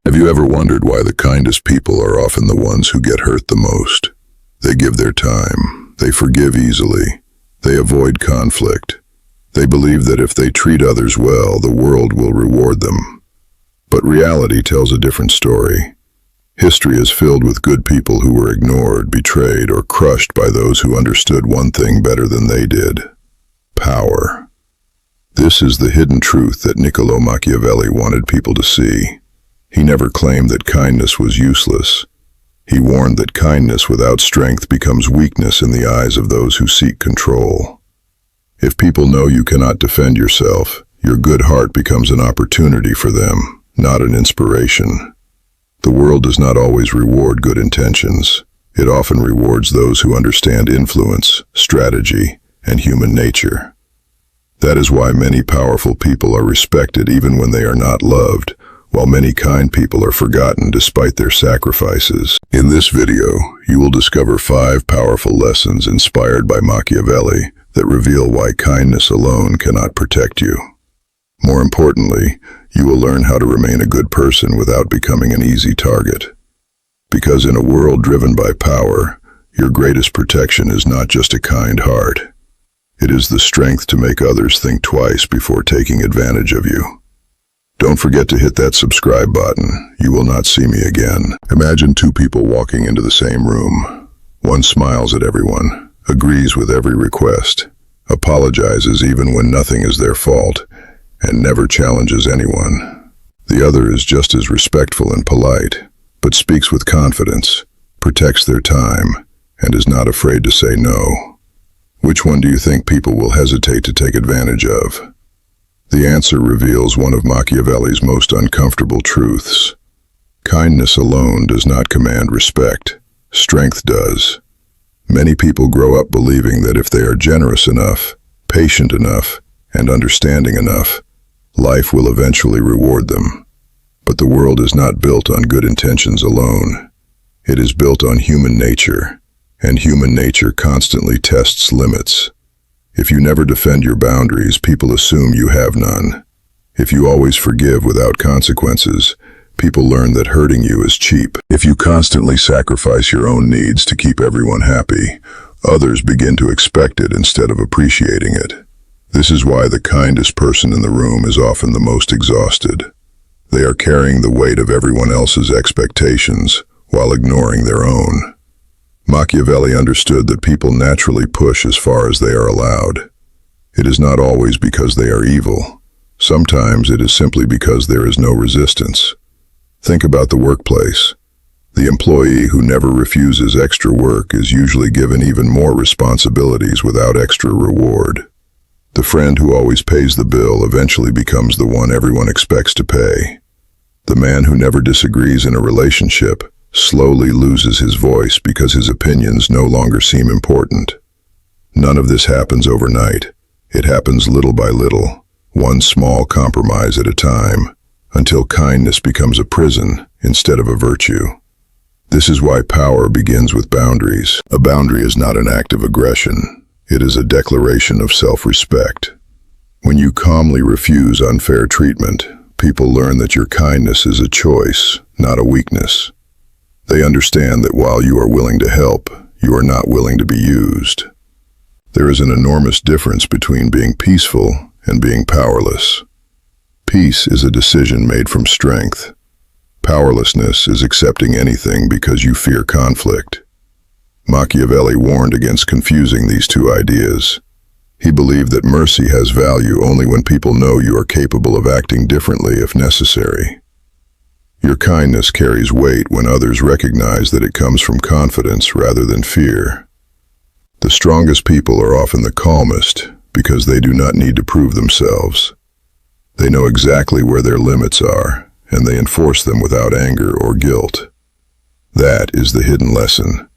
Have you ever wondered why the kindest people are often the ones who get hurt the most? They give their time. They forgive easily. They avoid conflict. They believe that if they treat others well, the world will reward them. But reality tells a different story. History is filled with good people who were ignored, betrayed, or crushed by those who understood one thing better than they did: power. This is the hidden truth that Niccolò Machiavelli wanted people to see. He never claimed that kindness was useless. He warned that kindness without strength becomes weakness in the eyes of those who seek control. If people know you cannot defend yourself, your good heart becomes an opportunity for them, not an inspiration. The world does not always reward good intentions. It often rewards those who understand influence, strategy, and human nature. That is why many powerful people are respected even when they are not loved, while many kind people are forgotten despite their sacrifices. In this video, you will discover 5 powerful lessons inspired by Machiavelli that reveal why kindness alone cannot protect you. More importantly, you will learn how to remain a good person without becoming an easy target. Because in a world driven by power, your greatest protection is not just a kind heart. It is the strength to make others think twice before taking advantage of you. Don't forget to hit that subscribe button. You will not see me again. Imagine 2 people walking into the same room. One smiles at everyone, agrees with every request, apologizes even when nothing is their fault, and never challenges anyone. The other is just as respectful and polite, but speaks with confidence, protects their time, and is not afraid to say no. Which one do you think people will hesitate to take advantage of? The answer reveals one of Machiavelli's most uncomfortable truths. Kindness alone does not command respect. Strength does. Many people grow up believing that if they are generous enough, patient enough, and understanding enough, life will eventually reward them. But the world is not built on good intentions alone. It is built on human nature, and human nature constantly tests limits. If you never defend your boundaries, people assume you have none. If you always forgive without consequences, people learn that hurting you is cheap. If you constantly sacrifice your own needs to keep everyone happy, others begin to expect it instead of appreciating it. This is why the kindest person in the room is often the most exhausted. They are carrying the weight of everyone else's expectations while ignoring their own. Machiavelli understood that people naturally push as far as they are allowed. It is not always because they are evil. Sometimes it is simply because there is no resistance. Think about the workplace. The employee who never refuses extra work is usually given even more responsibilities without extra reward. The friend who always pays the bill eventually becomes the one everyone expects to pay. The man who never disagrees in a relationship slowly loses his voice because his opinions no longer seem important. None of this happens overnight. It happens little by little, one small compromise at a time, until kindness becomes a prison instead of a virtue. This is why power begins with boundaries. A boundary is not an act of aggression. It is a declaration of self-respect. When you calmly refuse unfair treatment, people learn that your kindness is a choice, not a weakness. They understand that while you are willing to help, you are not willing to be used. There is an enormous difference between being peaceful and being powerless. Peace is a decision made from strength. Powerlessness is accepting anything because you fear conflict. Machiavelli warned against confusing these two ideas. He believed that mercy has value only when people know you are capable of acting differently if necessary. Your kindness carries weight when others recognize that it comes from confidence rather than fear. The strongest people are often the calmest because they do not need to prove themselves. They know exactly where their limits are, and they enforce them without anger or guilt. That is the hidden lesson.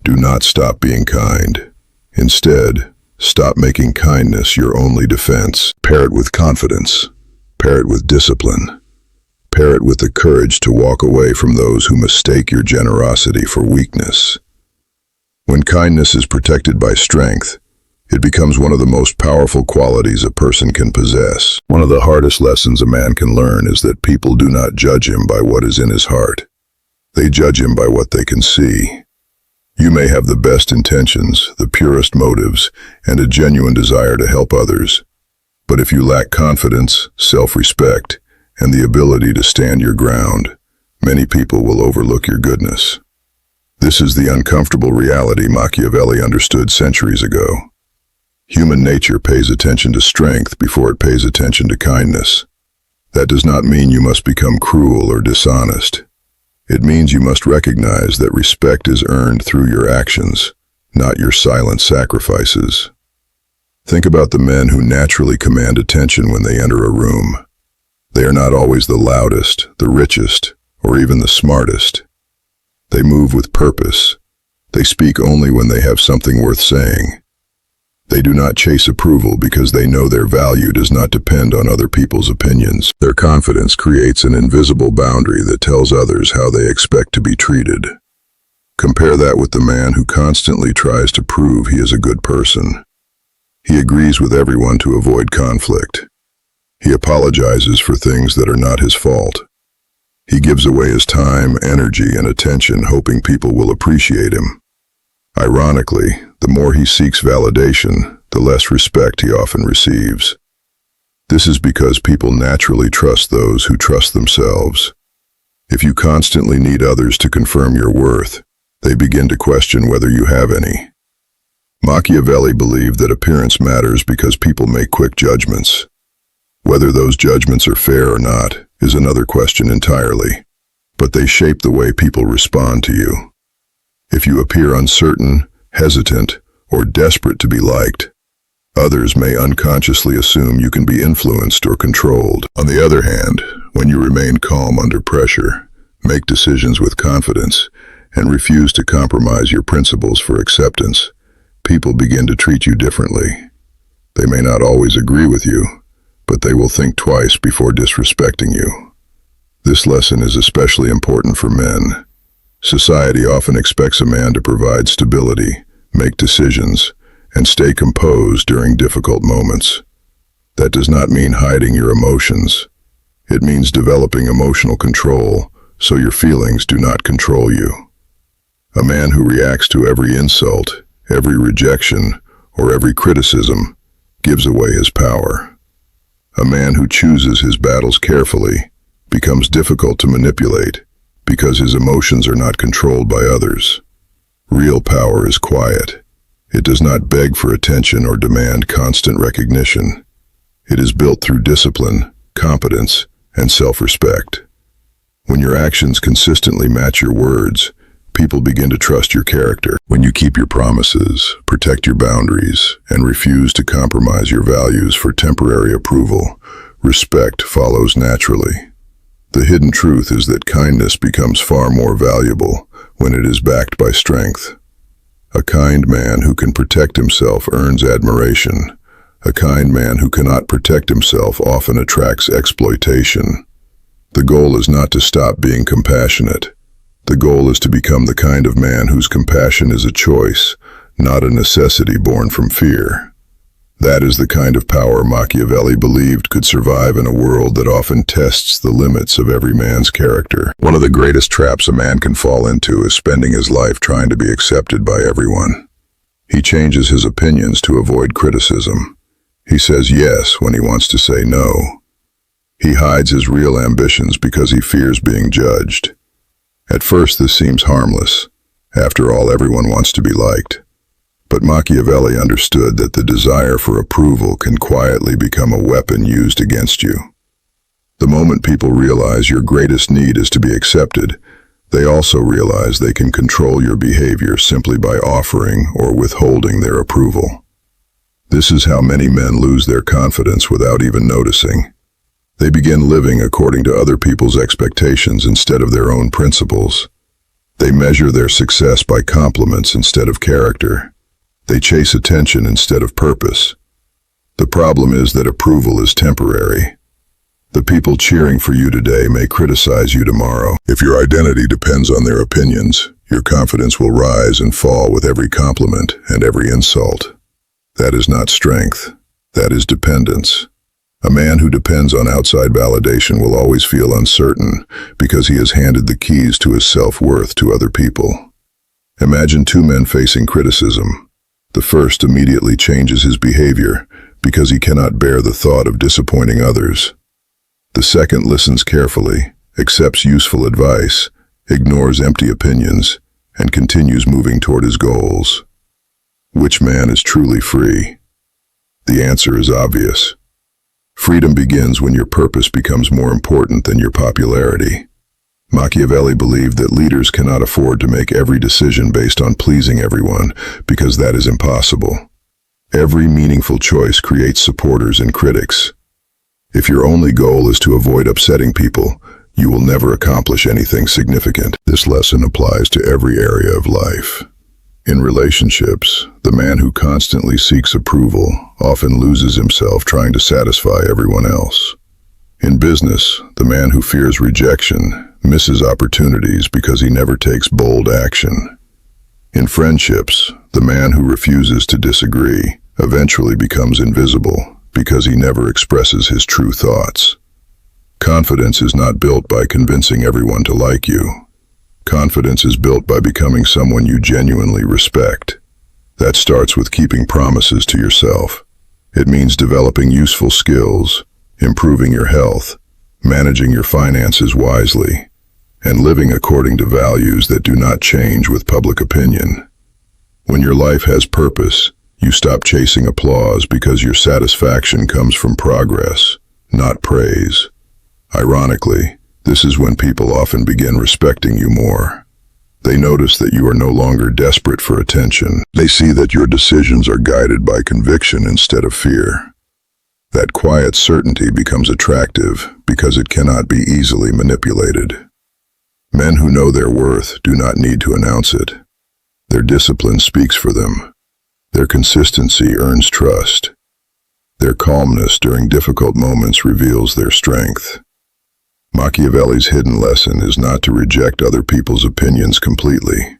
Do not stop being kind. Instead, stop making kindness your only defense. Pair it with confidence. Pair it with discipline. Pair it with the courage to walk away from those who mistake your generosity for weakness. When kindness is protected by strength, It becomes one of the most powerful qualities a person can possess. One of the hardest lessons a man can learn is that people do not judge him by what is in his heart. They judge him by what they can see. You may have the best intentions, the purest motives, and a genuine desire to help others. But if you lack confidence, self-respect, and the ability to stand your ground, many people will overlook your goodness. This is the uncomfortable reality Machiavelli understood centuries ago. Human nature pays attention to strength before it pays attention to kindness. That does not mean you must become cruel or dishonest. It means you must recognize that respect is earned through your actions, not your silent sacrifices. Think about the men who naturally command attention when they enter a room. They are not always the loudest, the richest, or even the smartest. They move with purpose. They speak only when they have something worth saying. They do not chase approval because they know their value does not depend on other people's opinions. Their confidence creates an invisible boundary that tells others how they expect to be treated. Compare that with the man who constantly tries to prove he is a good person. He agrees with everyone to avoid conflict. He apologizes for things that are not his fault. He gives away his time, energy, and attention hoping people will appreciate him. Ironically, the more he seeks validation, the less respect he often receives. This is because people naturally trust those who trust themselves. If you constantly need others to confirm your worth, they begin to question whether you have any. Machiavelli believed that appearance matters because people make quick judgments. Whether those judgments are fair or not is another question entirely, but they shape the way people respond to you. If you appear uncertain, hesitant, or desperate to be liked, others may unconsciously assume you can be influenced or controlled. On the other hand, when you remain calm under pressure, make decisions with confidence, and refuse to compromise your principles for acceptance, people begin to treat you differently. They may not always agree with you, but they will think twice before disrespecting you. This lesson is especially important for men. Society often expects a man to provide stability, make decisions, and stay composed during difficult moments. That does not mean hiding your emotions. It means developing emotional control so your feelings do not control you. A man who reacts to every insult, every rejection, or every criticism gives away his power. A man who chooses his battles carefully becomes difficult to manipulate because his emotions are not controlled by others. Real power is quiet. It does not beg for attention or demand constant recognition. It is built through discipline, competence, and self-respect. When your actions consistently match your words, people begin to trust your character. When you keep your promises, protect your boundaries, and refuse to compromise your values for temporary approval, respect follows naturally. The hidden truth is that kindness becomes far more valuable when it is backed by strength. A kind man who can protect himself earns admiration. A kind man who cannot protect himself often attracts exploitation. The goal is not to stop being compassionate. The goal is to become the kind of man whose compassion is a choice, not a necessity born from fear. That is the kind of power Machiavelli believed could survive in a world that often tests the limits of every man's character. One of the greatest traps a man can fall into is spending his life trying to be accepted by everyone. He changes his opinions to avoid criticism. He says yes when he wants to say no. He hides his real ambitions because he fears being judged. At first this seems harmless. After all, everyone wants to be liked. But Machiavelli understood that the desire for approval can quietly become a weapon used against you. The moment people realize your greatest need is to be accepted, they also realize they can control your behavior simply by offering or withholding their approval. This is how many men lose their confidence without even noticing. They begin living according to other people's expectations instead of their own principles. They measure their success by compliments instead of character. They chase attention instead of purpose. The problem is that approval is temporary. The people cheering for you today may criticize you tomorrow. If your identity depends on their opinions, your confidence will rise and fall with every compliment and every insult. That is not strength. That is dependence. A man who depends on outside validation will always feel uncertain because he has handed the keys to his self-worth to other people. Imagine two men facing criticism. The first immediately changes his behavior because he cannot bear the thought of disappointing others. The second listens carefully, accepts useful advice, ignores empty opinions, and continues moving toward his goals. Which man is truly free? The answer is obvious. Freedom begins when your purpose becomes more important than your popularity. Machiavelli believed that leaders cannot afford to make every decision based on pleasing everyone, because that is impossible. Every meaningful choice creates supporters and critics. If your only goal is to avoid upsetting people, you will never accomplish anything significant. This lesson applies to every area of life. In relationships, the man who constantly seeks approval often loses himself trying to satisfy everyone else. In business, the man who fears rejection misses opportunities because he never takes bold action. In friendships, the man who refuses to disagree eventually becomes invisible because he never expresses his true thoughts. Confidence is not built by convincing everyone to like you. Confidence is built by becoming someone you genuinely respect. That starts with keeping promises to yourself. It means developing useful skills, improving your health, managing your finances wisely, and living according to values that do not change with public opinion. When your life has purpose, you stop chasing applause because your satisfaction comes from progress, not praise. Ironically, this is when people often begin respecting you more. They notice that you are no longer desperate for attention. They see that your decisions are guided by conviction instead of fear. That quiet certainty becomes attractive because it cannot be easily manipulated. Men who know their worth do not need to announce it. Their discipline speaks for them. Their consistency earns trust. Their calmness during difficult moments reveals their strength. Machiavelli's hidden lesson is not to reject other people's opinions completely.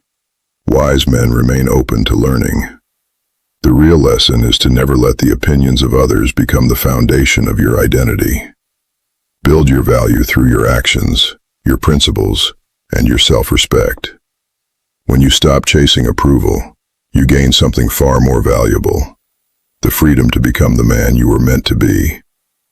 Wise men remain open to learning. The real lesson is to never let the opinions of others become the foundation of your identity. Build your value through your actions, your principles, and your self-respect. When you stop chasing approval, you gain something far more valuable: the freedom to become the man you were meant to be,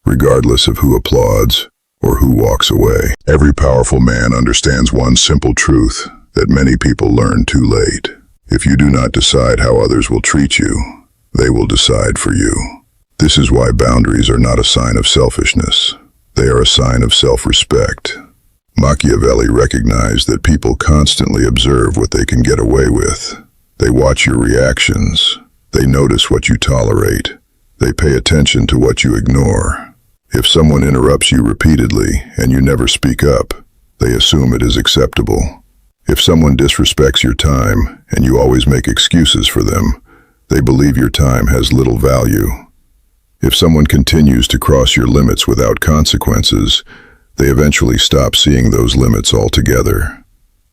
regardless of who applauds or who walks away. Every powerful man understands one simple truth that many people learn too late. If you do not decide how others will treat you, they will decide for you. This is why boundaries are not a sign of selfishness. They are a sign of self-respect. Machiavelli recognized that people constantly observe what they can get away with. They watch your reactions. They notice what you tolerate. They pay attention to what you ignore. If someone interrupts you repeatedly and you never speak up, they assume it is acceptable. If someone disrespects your time and you always make excuses for them, they believe your time has little value. If someone continues to cross your limits without consequences, they eventually stop seeing those limits altogether.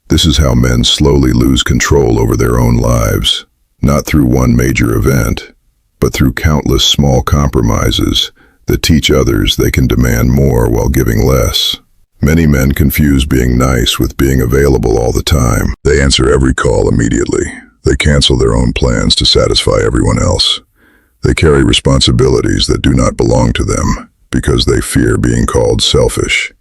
This is how men slowly lose control over their own lives, not through one major event, but through countless small compromises that teach others they can demand more while giving less. Many men confuse being nice with being available all the time. They answer every call immediately. They cancel their own plans to satisfy everyone else. They carry responsibilities that do not belong to them because they fear being called selfish.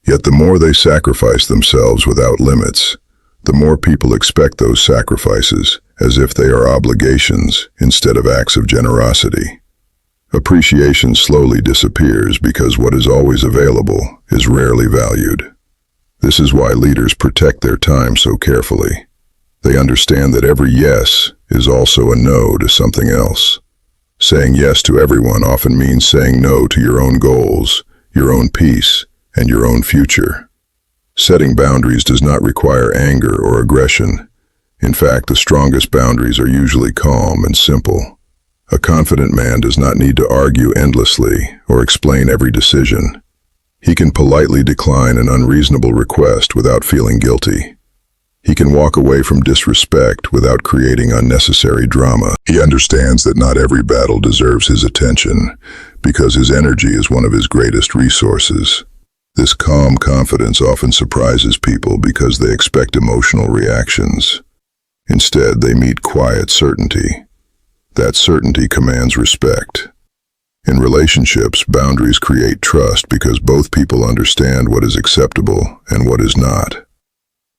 Yet the more they sacrifice themselves without limits, the more people expect those sacrifices as if they are obligations instead of acts of generosity. Appreciation slowly disappears because what is always available is rarely valued. This is why leaders protect their time so carefully. They understand that every yes is also a no to something else. Saying yes to everyone often means saying no to your own goals, your own peace, and your own future. Setting boundaries does not require anger or aggression. In fact, the strongest boundaries are usually calm and simple. A confident man does not need to argue endlessly or explain every decision. He can politely decline an unreasonable request without feeling guilty. He can walk away from disrespect without creating unnecessary drama. He understands that not every battle deserves his attention, because his energy is one of his greatest resources. This calm confidence often surprises people because they expect emotional reactions. Instead, they meet quiet certainty. That certainty commands respect. In relationships, boundaries create trust because both people understand what is acceptable and what is not.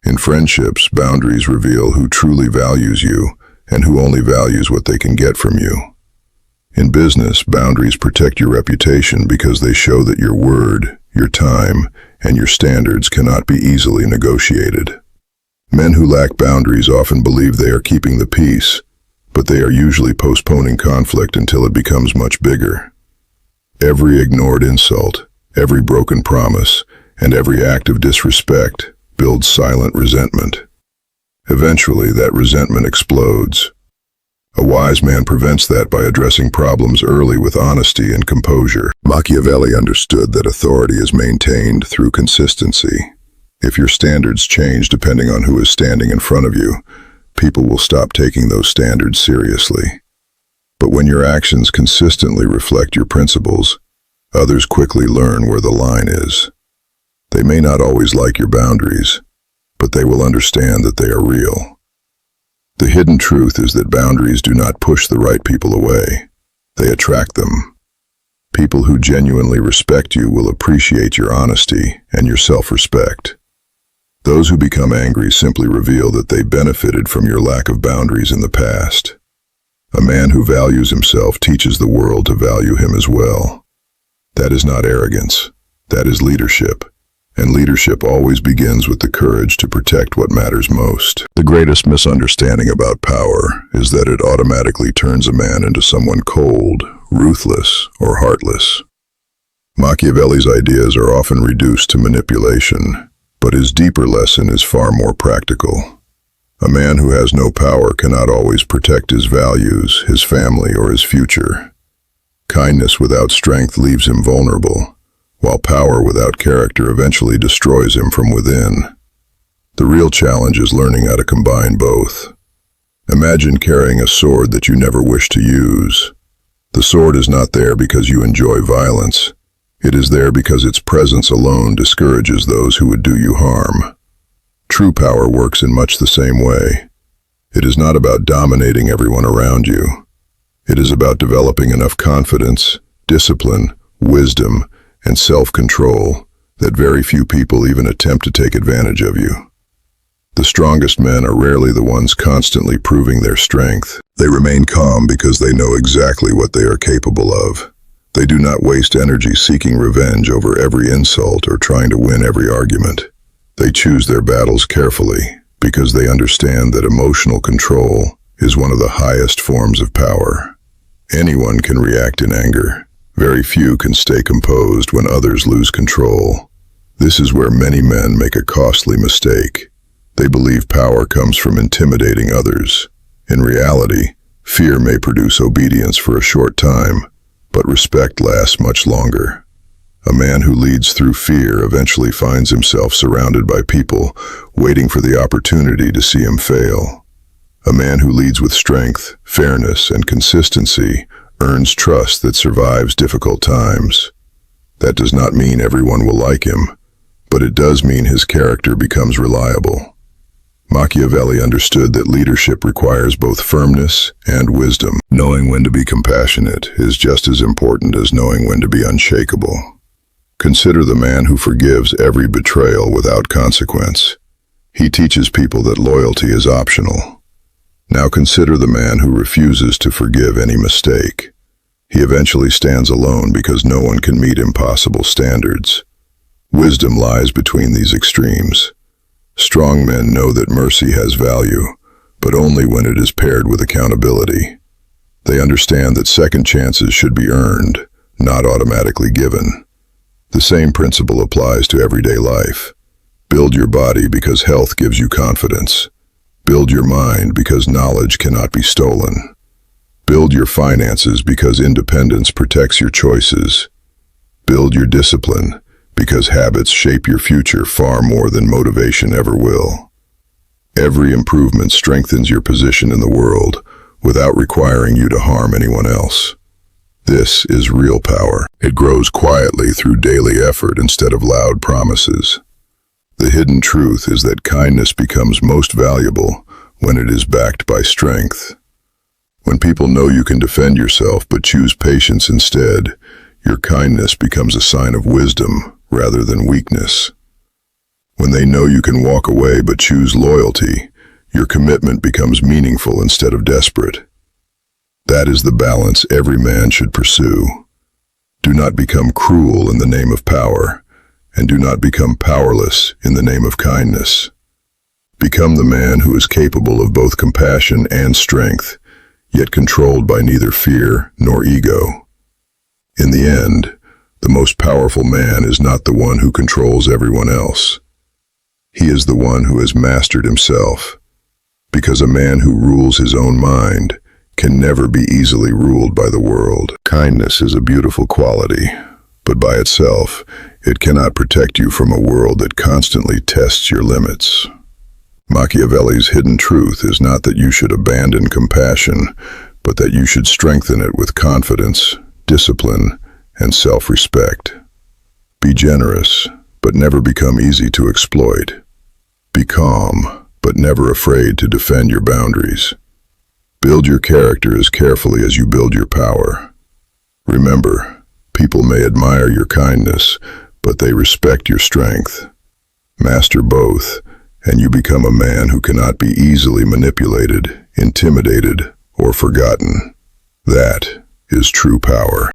In friendships, boundaries reveal who truly values you and who only values what they can get from you. In business, boundaries protect your reputation because they show that your word, your time, and your standards cannot be easily negotiated. Men who lack boundaries often believe they are keeping the peace, but they are usually postponing conflict until it becomes much bigger. Every ignored insult, every broken promise, and every act of disrespect builds silent resentment. Eventually, that resentment explodes. A wise man prevents that by addressing problems early with honesty and composure. Machiavelli understood that authority is maintained through consistency. If your standards change depending on who is standing in front of you, people will stop taking those standards seriously. But when your actions consistently reflect your principles, others quickly learn where the line is. They may not always like your boundaries, but they will understand that they are real. The hidden truth is that boundaries do not push the right people away. They attract them. People who genuinely respect you will appreciate your honesty and your self-respect. Those who become angry simply reveal that they benefited from your lack of boundaries in the past. A man who values himself teaches the world to value him as well. That is not arrogance. That is leadership. And leadership always begins with the courage to protect what matters most. The greatest misunderstanding about power is that it automatically turns a man into someone cold, ruthless, or heartless. Machiavelli's ideas are often reduced to manipulation, but his deeper lesson is far more practical. A man who has no power cannot always protect his values, his family, or his future. Kindness without strength leaves him vulnerable, while power without character eventually destroys him from within. The real challenge is learning how to combine both. Imagine carrying a sword that you never wish to use. The sword is not there because you enjoy violence. It is there because its presence alone discourages those who would do you harm. True power works in much the same way. It is not about dominating everyone around you. It is about developing enough confidence, discipline, wisdom, and self-control that very few people even attempt to take advantage of you. The strongest men are rarely the ones constantly proving their strength. They remain calm because they know exactly what they are capable of. They do not waste energy seeking revenge over every insult or trying to win every argument. They choose their battles carefully because they understand that emotional control is one of the highest forms of power. Anyone can react in anger. Very few can stay composed when others lose control. This is where many men make a costly mistake. They believe power comes from intimidating others. In reality, fear may produce obedience for a short time, but respect lasts much longer. A man who leads through fear eventually finds himself surrounded by people waiting for the opportunity to see him fail. A man who leads with strength, fairness, and consistency earns trust that survives difficult times. That does not mean everyone will like him, but it does mean his character becomes reliable. Machiavelli understood that leadership requires both firmness and wisdom. Knowing when to be compassionate is just as important as knowing when to be unshakable. Consider the man who forgives every betrayal without consequence. He teaches people that loyalty is optional. Now consider the man who refuses to forgive any mistake. He eventually stands alone because no one can meet impossible standards. Wisdom lies between these extremes. Strong men know that mercy has value, but only when it is paired with accountability. They understand that second chances should be earned, not automatically given. The same principle applies to everyday life. Build your body because health gives you confidence. Build your mind because knowledge cannot be stolen. Build your finances because independence protects your choices. Build your discipline because habits shape your future far more than motivation ever will. Every improvement strengthens your position in the world without requiring you to harm anyone else. This is real power. It grows quietly through daily effort instead of loud promises. The hidden truth is that kindness becomes most valuable when it is backed by strength. When people know you can defend yourself but choose patience instead, your kindness becomes a sign of wisdom rather than weakness. When they know you can walk away but choose loyalty, your commitment becomes meaningful instead of desperate. That is the balance every man should pursue. Do not become cruel in the name of power, and do not become powerless in the name of kindness. Become the man who is capable of both compassion and strength, yet controlled by neither fear nor ego. In the end, the most powerful man is not the one who controls everyone else. He is the one who has mastered himself, because a man who rules his own mind can never be easily ruled by the world. Kindness is a beautiful quality, but by itself, it cannot protect you from a world that constantly tests your limits. Machiavelli's hidden truth is not that you should abandon compassion, but that you should strengthen it with confidence, discipline, and self-respect. Be generous, but never become easy to exploit. Be calm, but never afraid to defend your boundaries. Build your character as carefully as you build your power. Remember, people may admire your kindness, but they respect your strength. Master both, and you become a man who cannot be easily manipulated, intimidated, or forgotten. That is true power.